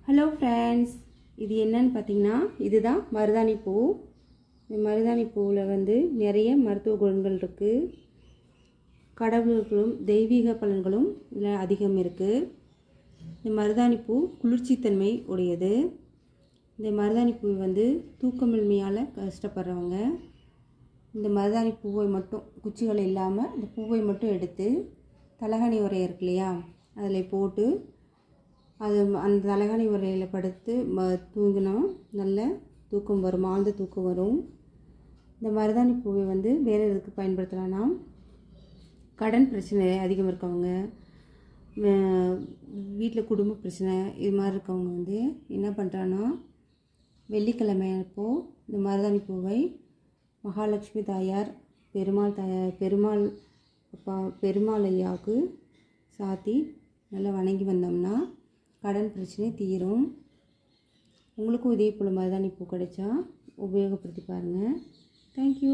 Hello friends, இது என்னன்னு பார்த்தீங்கன்னா, இதுதான் மருதாணி பூ. இந்த மருதாணி பூவில் வந்து நிறைய மருத்துவ குணங்கள் இருக்குது. கடவுள்களும் தெய்வீக பலன்களும் இதில் அதிகம் இருக்குது. இந்த மருதாணி பூ குளிர்ச்சித்தன்மை உடையது. இந்த மருதாணி பூ வந்து தூக்கமின்மையால் கஷ்டப்படுறவங்க இந்த மருதாணி பூவை மட்டும், குச்சிகள் இல்லாமல் இந்த பூவை மட்டும் எடுத்து தலகாணி உரை இருக்கு இல்லையா, அதில் போட்டு அது அந்த தலகாணி உரையில் படுத்து தூங்கினா நல்ல தூக்கம் வரும், ஆழ்ந்த தூக்கம் வரும். இந்த மருதாணி பூவை வந்து வேறு எதுக்கு பயன்படுத்தலாம்னா, கடன் பிரச்சனை அதிகம் இருக்கவங்க, வீட்டில் குடும்ப பிரச்சனை இது மாதிரி இருக்கவங்க வந்து என்ன பண்ணுறான்னா, வெள்ளிக்கிழமை அப்போது இந்த மருதாணி பூவை மகாலட்சுமி தாயார், பெருமாள் ஐயாவுக்கு சாத்தி நல்லா வணங்கி வந்தோம்னா கடன் பிரச்சனை தீரும். உங்களுக்கும் இதே போல் மருதாணி பூ கிடைச்சா உபயோகப்படுத்தி பாருங்கள். தேங்க்யூ.